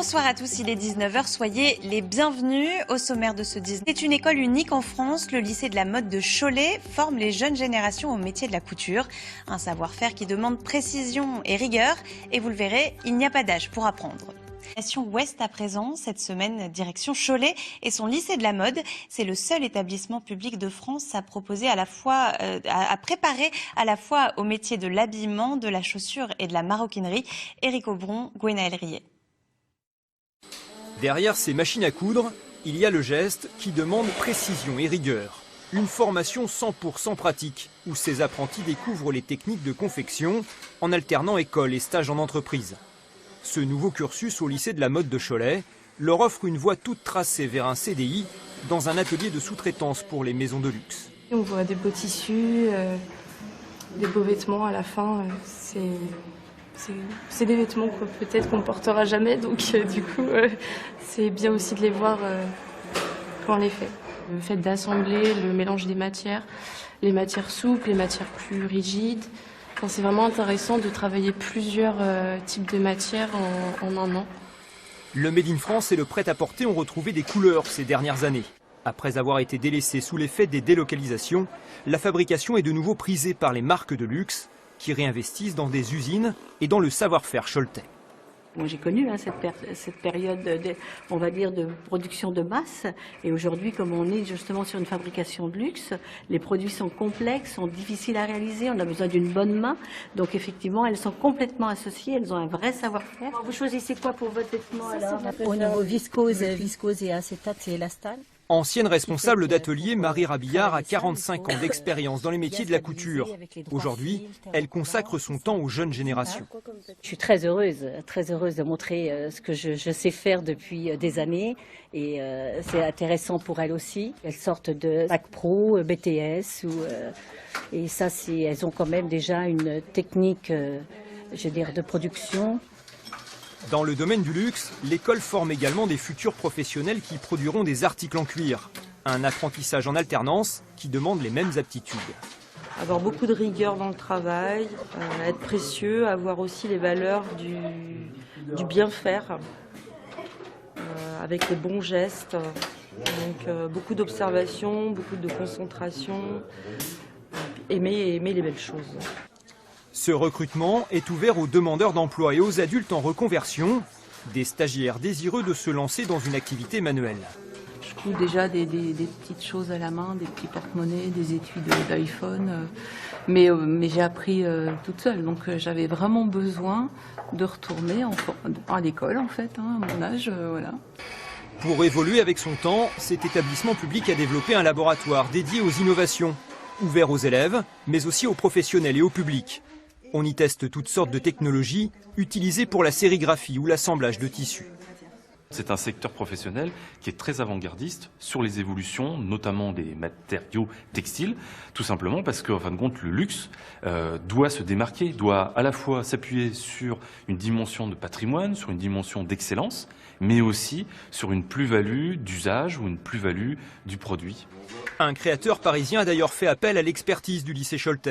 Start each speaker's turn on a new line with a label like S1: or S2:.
S1: Bonsoir à tous, il est 19h, soyez les bienvenus au sommaire de ce 19. C'est une école unique en France, le lycée de la mode de Cholet forme les jeunes générations au métier de la couture. Un savoir-faire qui demande précision et rigueur, et vous le verrez, il n'y a pas d'âge pour apprendre. Nation Ouest à présent, cette semaine, direction Cholet et son lycée de la mode. C'est le seul établissement public de France à proposer à préparer à la fois au métier de l'habillement, de la chaussure et de la maroquinerie. Éric Aubron, Gwenaël Riet.
S2: Derrière ces machines à coudre, il y a le geste qui demande précision et rigueur. Une formation 100% pratique, où ces apprentis découvrent les techniques de confection en alternant école et stage en entreprise. Ce nouveau cursus au lycée de la mode de Cholet leur offre une voie toute tracée vers un CDI dans un atelier de sous-traitance pour les maisons de luxe.
S3: On voit des beaux tissus, des beaux vêtements à la fin. C'est des vêtements que peut-être qu'on ne portera jamais, donc du coup c'est bien aussi de les voir quand on les fait. Le fait d'assembler le mélange des matières, les matières souples, les matières plus rigides. C'est vraiment intéressant de travailler plusieurs types de matières en un an.
S2: Le Made in France et le prêt-à-porter ont retrouvé des couleurs ces dernières années. Après avoir été délaissé sous l'effet des délocalisations, la fabrication est de nouveau prisée par les marques de luxe qui réinvestissent dans des usines et dans le savoir-faire choletais.
S4: Moi, j'ai connu cette période on va dire, de production de masse. Et aujourd'hui, comme on est justement sur une fabrication de luxe, les produits sont complexes, sont difficiles à réaliser. On a besoin d'une bonne main. Donc effectivement, elles sont complètement associées. Elles ont un vrai savoir-faire. Vous choisissez quoi pour votre vêtement alors?
S5: Au niveau viscose et acétate, c'est élastane.
S2: Ancienne responsable d'atelier, Marie Rabillard a 45 ans d'expérience dans les métiers de la couture. Aujourd'hui, elle consacre son temps aux jeunes générations.
S5: Je suis très heureuse de montrer ce que je sais faire depuis des années. Et c'est intéressant pour elles aussi. Elles sortent de Bac Pro, BTS. Et ça, elles ont quand même déjà une technique de production.
S2: Dans le domaine du luxe, l'école forme également des futurs professionnels qui produiront des articles en cuir. Un apprentissage en alternance qui demande les mêmes aptitudes.
S6: Avoir beaucoup de rigueur dans le travail, être précieux, avoir aussi les valeurs du bien faire, avec les bons gestes. Donc beaucoup d'observation, beaucoup de concentration, aimer les belles choses.
S2: Ce recrutement est ouvert aux demandeurs d'emploi et aux adultes en reconversion, des stagiaires désireux de se lancer dans une activité manuelle.
S7: Je couds déjà des petites choses à la main, des petits porte-monnaies, des étuis d'iPhone, mais j'ai appris toute seule, donc j'avais vraiment besoin de retourner à l'école en fait, à mon âge, voilà.
S2: Pour évoluer avec son temps, cet établissement public a développé un laboratoire dédié aux innovations, ouvert aux élèves, mais aussi aux professionnels et au public. On y teste toutes sortes de technologies utilisées pour la sérigraphie ou l'assemblage de tissus.
S8: C'est un secteur professionnel qui est très avant-gardiste sur les évolutions, notamment des matériaux textiles, tout simplement parce qu'en fin de compte, le luxe doit se démarquer, doit à la fois s'appuyer sur une dimension de patrimoine, sur une dimension d'excellence, mais aussi sur une plus-value d'usage ou une plus-value du produit.
S2: Un créateur parisien a d'ailleurs fait appel à l'expertise du lycée Choletais.